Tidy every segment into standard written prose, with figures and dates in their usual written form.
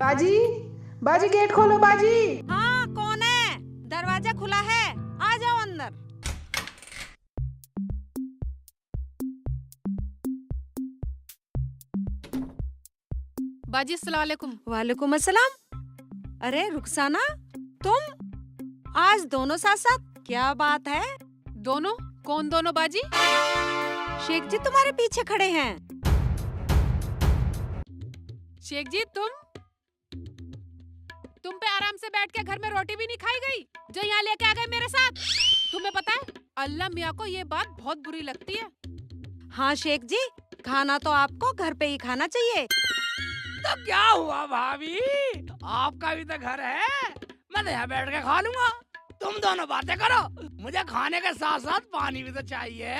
बाजी, बाजी गेट खोलो बाजी। हाँ, कौन है? दरवाजा खुला है, आ जाओ अंदर। बाजी अस्सलाम वालेकुम। वालेकुम अस्सलाम। अरे रुखसाना, तुम आज दोनों साथ साथ, क्या बात है? दोनों? कौन दोनों बाजी? शेख जी तुम्हारे पीछे खड़े हैं। शेख जी तुम पे आराम से बैठ के घर में रोटी भी नहीं खाई गई जो यहाँ लेके आ गए मेरे साथ। तुम्हें पता है अल्लाह मियाँ को ये बात बहुत बुरी लगती है। हाँ शेख जी, खाना तो आपको घर पे ही खाना चाहिए। तो क्या हुआ भाभी, आपका भी तो घर है, मैं तो यहाँ बैठ के खा लूंगा। तुम दोनों बातें करो, मुझे खाने के साथ साथ पानी भी तो चाहिए।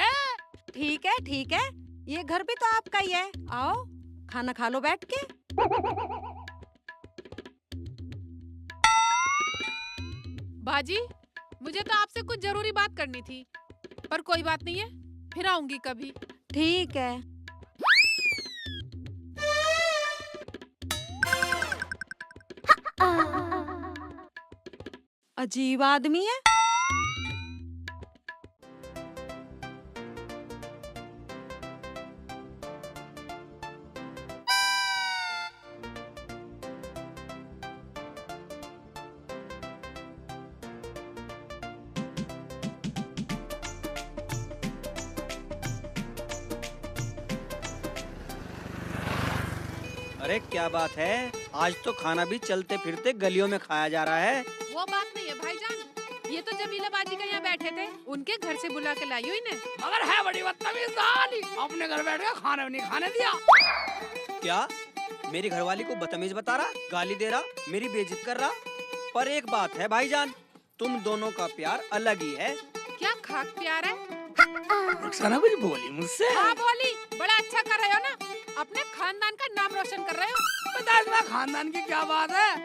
ठीक है, ये घर भी तो आपका ही है। आओ खाना खा लो बैठ के। बाजी मुझे तो आपसे कुछ जरूरी बात करनी थी, पर कोई बात नहीं है, फिर आऊंगी कभी। ठीक है। अजीब आदमी है। अरे क्या बात है, आज तो खाना भी चलते फिरते गलियों में खाया जा रहा है। वो बात नहीं है भाईजान, ये तो जमीला बाजी का यहाँ बैठे थे, उनके घर से बुला के लाई हुई ने। मगर है बड़ी बदतमीज साली, अपने घर बैठ के खाना भी नहीं खाने दिया। क्या मेरी घरवाली को बदतमीज बता रहा, गाली दे रहा, मेरी बेइज्जत कर रहा? पर एक बात है भाईजान, तुम दोनों का प्यार अलग ही है। क्या खाक प्यार है? रुखसाना कुछ बोली मुझसे? हाँ बोली, बड़ा अच्छा कर रहे हो ना, अपने खानदान का नाम रोशन कर रहे हो। पता है खानदान की क्या बात है,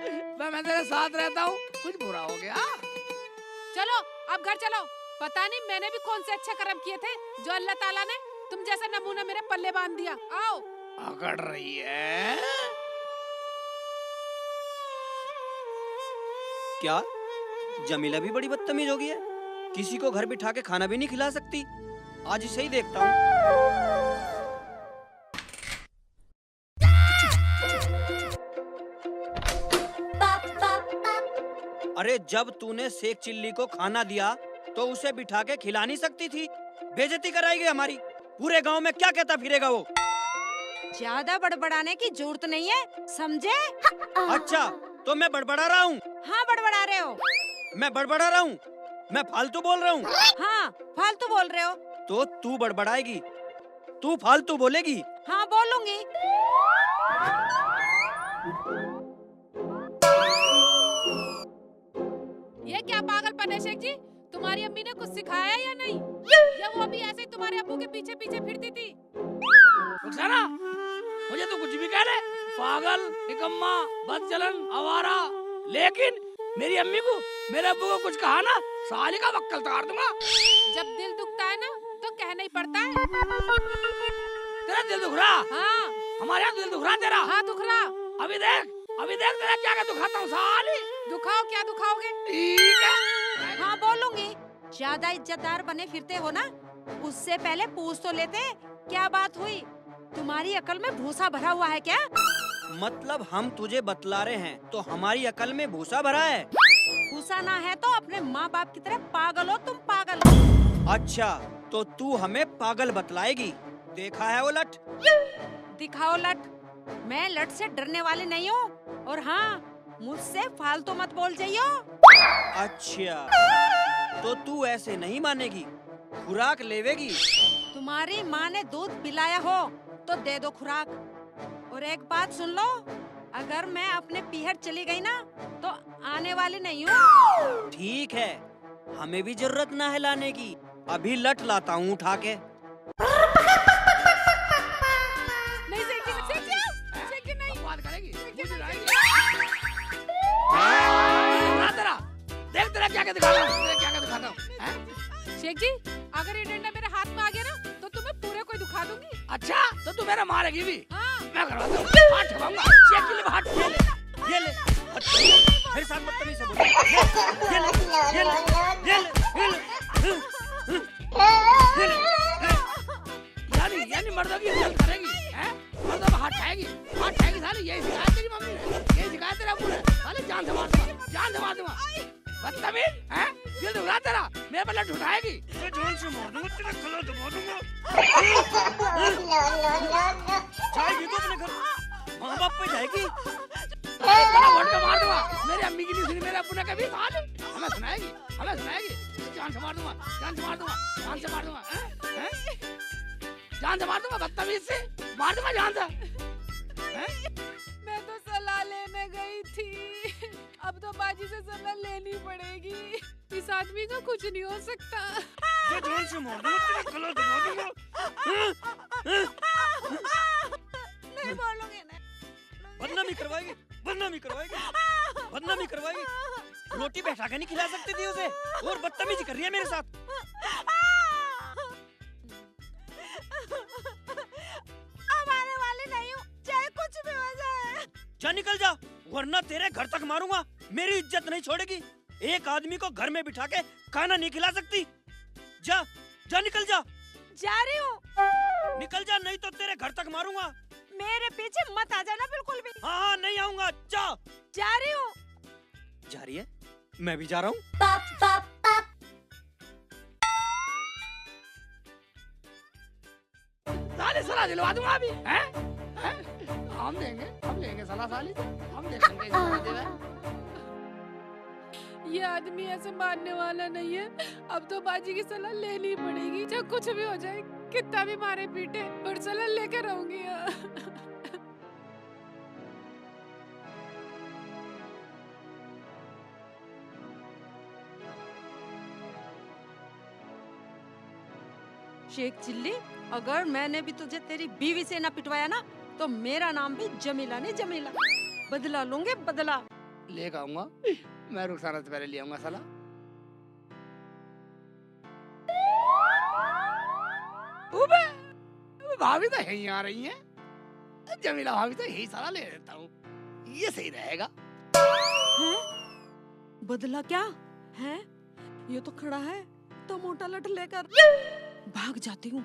मैं तेरे साथ रहता हूँ, कुछ बुरा हो गया? चलो अब घर चलो। पता नहीं मैंने भी कौन से अच्छे कर्म किए थे जो अल्लाह ताला ने तुम जैसा नमूना मेरे पल्ले बांध दिया। आओ। अकड़ रही है क्या जमीला भी बड़ी बदतमीज हो गई है, किसी को घर बिठा के खाना भी नहीं खिला सकती। आज इसे ही देखता हूँ। अरे जब तूने शेख चिल्ली को खाना दिया तो उसे बिठा के खिला नहीं सकती थी? बेइज्जती कराएगी हमारी, पूरे गांव में क्या कहता फिरेगा वो? ज्यादा बड़बड़ाने की जरूरत नहीं है, समझे? अच्छा तो मैं बड़बड़ा रहा हूँ? हाँ बड़बड़ा रहे हो। मैं बड़बड़ा रहा हूँ? मैं फालतू बोल रहा हूँ? हाँ फालतू बोल रहे हो। तो तू बड़बड़ाएगी, तू फालतू बोलेगी? हाँ बोलूंगी। ये क्या पागलपन है शेख जी? तुम्हारी अम्मी ने कुछ सिखाया है या नहीं? या वो अभी ऐसे ही तुम्हारे अब्बू के पीछे पीछे फिरती थी? रुखसाना, मुझे तो कुछ भी कह रहे, पागल, निकम्मा, बदचलन, आवारा, लेकिन मेरी अम्मी को, मेरे अब्बू को कुछ कहा ना, साली का वक्कल तार दूंगा। जब दिल दुखता है ना तो कहना ही पड़ता है। तेरा दिल दुख रहा? हाँ। हमारे यहाँ दिल दुख रहा तेरा? हाँ दुख रहा। अभी देख तेरा क्या क्या दुखाता हूँ साली। दुखाओ, क्या दुखाओगे? ठीक है। हाँ बोलूंगी। ज्यादा इज्जतदार बने फिरते हो ना, उससे पहले पूछ तो लेते क्या बात हुई। तुम्हारी अकल में भूसा भरा हुआ है क्या? मतलब हम तुझे बतला रहे हैं तो हमारी अकल में भूसा भरा है? भूसा ना है तो अपने माँ बाप की तरह पागल हो तुम, पागल। अच्छा तो तू हमें पागल बतलाएगी? देखा है वो लठ? दिखाओ लठ। मैं लठ से डरने वाली नहीं हूँ, और हाँ मुझसे फालतू मत बोल जाइयो। अच्छा तो तू ऐसे नहीं मानेगी, खुराक लेवेगी? तुम्हारी माँ ने दूध पिलाया हो तो दे दो खुराक। और एक बात सुन लो, अगर मैं अपने पीहर चली गई ना तो आने वाली नहीं हूँ। ठीक है, हमें भी जरूरत ना है लाने की, अभी लठ लाता हूँ उठा के। नहीं शेख जी नहीं। बात करेगी? तेरा देख तेरा क्या क्या दिखाता हूँ, शेख जी, अगर ये डंडा मेरे हाथ में आ गया ना तो तुम्हें पूरे को दुखा दूंगी। अच्छा तो तू मेरा मारेगी भी? हाँ। मैं करवाता हूँ, हाथ ठोकाऊंगा, शेख के लिए हाथ ठोक। ये साथ बदतमीज से बोलो। ये ले, ये ले, ये ले, ये ले, यानी मर्दों की इज्जत करेगी, हैं? मर्दों को हाथ ठाएगी साली, यही सिखाया तेरी मम्मी ने, यही सिखाया तेरा अब्बू ने। साली जान से मार दूंगा, बदतमीज, हैं? दिल दुखला तेरा, मेरे पर लठ उठाएगी। मैं जान से मार दूंगा, तेरा गला दबा दूंगा। जाएगी तो अपने घर, माँ बाप पे जाएगी। गला घोट के मार दूंगा, मेरी अम्मी की नहीं सुनी, मेरे अब्बू ने कभी साली, हमें सुनाएगी, जान से मार दूंगा, हैं? जान से मार दूंगा, बदतमीज से मार दूंगा जान से, हैं? मैं तो सलाह लेने गई थी, अब तो बाजी से सलाह लेनी पड़ेगी। इस आदमी का कुछ नहीं हो सकता। मैं जान से मार दूंगा, तेरा गला दबा दूंगा। नहीं बोलूंगी, बदनामी करवाएगी, बदनामी करवाएगी। रोटी बैठा के नहीं खिला सकती थी उसे, और बदतमीजी कर रही है मेरे साथ। अब आने वाली नहीं हूँ, चाहे कुछ भी हो जाए। जा निकल जा, वरना तेरे घर तक मारूंगा। मेरी इज्जत नहीं छोड़ेगी। एक आदमी को घर में बिठा के खाना नहीं खिला सकती। जा जा निकल जा, जा रही हूँ। निकल जा, नहीं तो तेरे घर तक मारूंगा। मेरे पीछे मत आ जाना बिल्कुल भी। हाँ नहीं आऊंगा, जा। जा रही हूँ। जा रही है, मैं भी जा रहा हूँ। साली सलाह दिलवा दूंगा अभी, हैं? हम लेंगे सलाह साली से, हम देखेंगे सलाह देवे। ये आदमी ऐसे मारने वाला नहीं है, अब तो बाजी की सलाह लेनी पड़ेगी। चाहे कुछ भी हो जाए, कितना भी मारे पीटे, पर सलाह लेके रहूंगी। शेख चिल्ली, अगर मैंने भी तुझे तेरी बीवी से ना पिटवाया ना, तो मेरा नाम भी जमीला नहीं जमीला। बदला लूंगे, बदला। लेकर आऊंगा, मैं रुखसाना से पहले ले आऊंगा सलाह। भाभी तो यहीं आ रही हैं, जमीला भाभी तो यही सलाह ले लेता हूँ, ये सही रहेगा। हैं? बदला क्या है? ये तो खड़ा है तो मोटा लठ लेकर। भाग जाती हूँ,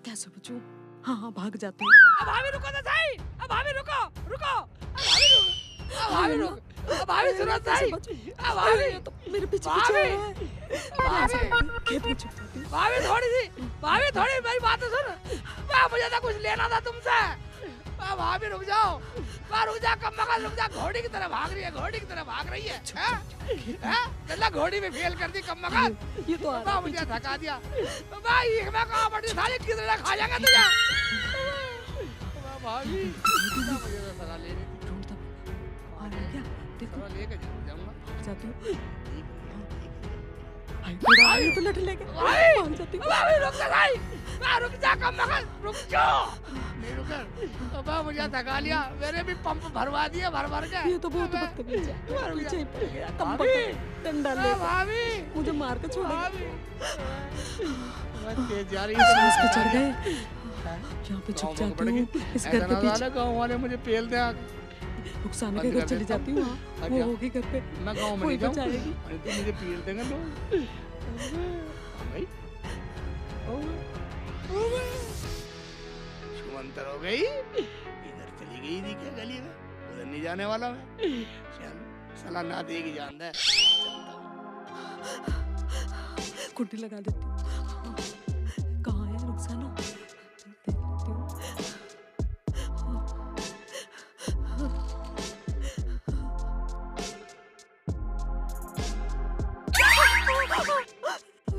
कैसे बचूं? हाँ भाग जाती हूँ। भाभी रुको तो सही, भाभी रुको, भाभी सुनो सही, भाभी तो मेरे पीछे भाभी, पीछे आ रहा है। खेत में छुप जाती हूँ। भाभी थोड़ी मेरी बात तो सुन। मुझे तो कुछ लेना था तुमसे। भाभी रुक जाओ, रुक जा, कम मगल रुक जा। घोड़ी की तरह भाग रही है, चला घोड़ी में फेल कर दी कम मगल। ये तो आ रहा है मुझे थका दिया भाई, मैं कहाँ पड़ी साली, किधर खा जाएगा तुझे। भाभी मुझे तो सलाह ले रही थी, ढूंढता आ रहा है क्या? देखो सलाह लेके जरूर जाऊंगा। भाग जाती हूँ। भाई तो लठ लेके भाग जाती हूँ। भाभी रुक जा, कम मगल रुक जाओ। नहीं रुकर, अब मुझे थका लिया, मेरे भी पंप भरवा दिए भर के। ये तो बहुत बदतमीज है, पीछे ही पड़ गया। कम भाभी, डंडा ले भाभी मुझे मार के छोड़ेगा। तेज जा रही सांस पे चढ़ गए, यहाँ पे छुप जाती हूँ इस घर के पीछे। गाँव वाले मुझे पेल दे। रुखसाना के घर चली जाती हूँ, वो होगी घर पे, मैं गाँव में कोई नहीं जाऊँ, बचाएगी। तो मुझे पेल देंगे लोग। शुमंतर हो गई, इधर चली गई थी क्या गली में, उधर नहीं जाने वाला मैं। चल सलाह ना देगी जान दे, कुंडी लगा देती हूँ। कहाँ है रुखसाना? देख लेती हूँ।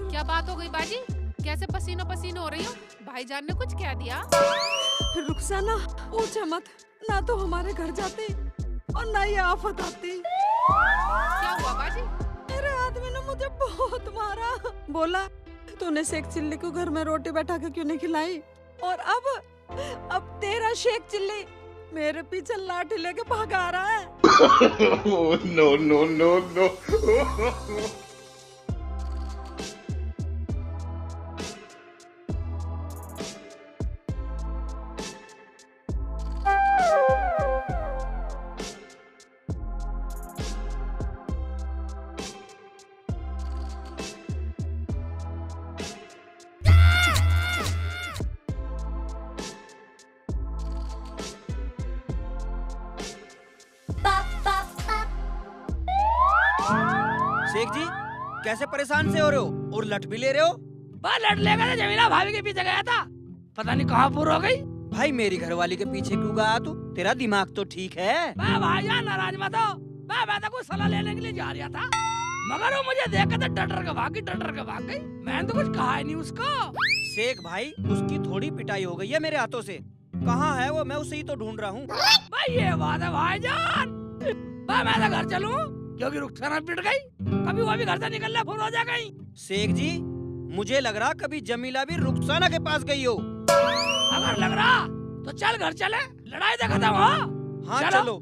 क्या बात हो गई बाजी? कैसे पसीनो पसीनो हो रही हो? भाईजान ने कुछ कह दिया? रुखसाना पूछे मत, ना तो हमारे घर जाती और ना ये आफत आती। क्या हुआ बाजी? मेरे आदमी ने मुझे बहुत मारा। बोला तूने शेख चिल्ली को घर में रोटी बैठा के क्यों नहीं खिलाई, और अब तेरा शेख चिल्ली मेरे पीछे लाठी लेके भागा रहा है। No, no, no, no. Sheikh जी कैसे परेशान से हो रहे हो और लट भी ले रहे हो? बस लट लेकर तो जमीला भाभी के पीछे गया था, पता नहीं कहाँ पूरा हो गई। भाई मेरी घरवाली के पीछे क्यों गया तू? तेरा दिमाग तो ठीक है। भाईजान नाराज मत हो, मैं तो कुछ सलाह लेने के लिए जा रहा था, मगर वो मुझे देख के डर के भाग गई। मैंने तो कुछ कहा ही नहीं उसको। शेख भाई उसकी थोड़ी पिटाई हो गई है मेरे हाथों से। कहाँ है वो? मैं उसे ही तो ढूंढ रहा हूँ। भाई ये बात है भाईजान, मैं तो घर चलूं क्योंकि रुखसाना पिट गई, कभी वो भी घर से निकलने फुर हो जाएगा। शेख जी मुझे लग रहा कभी जमीला भी रुखसाना के पास गई हो। अगर लग रहा तो चल घर चले, लड़ाई तो खत्म हो। हाँ चलो। चलो।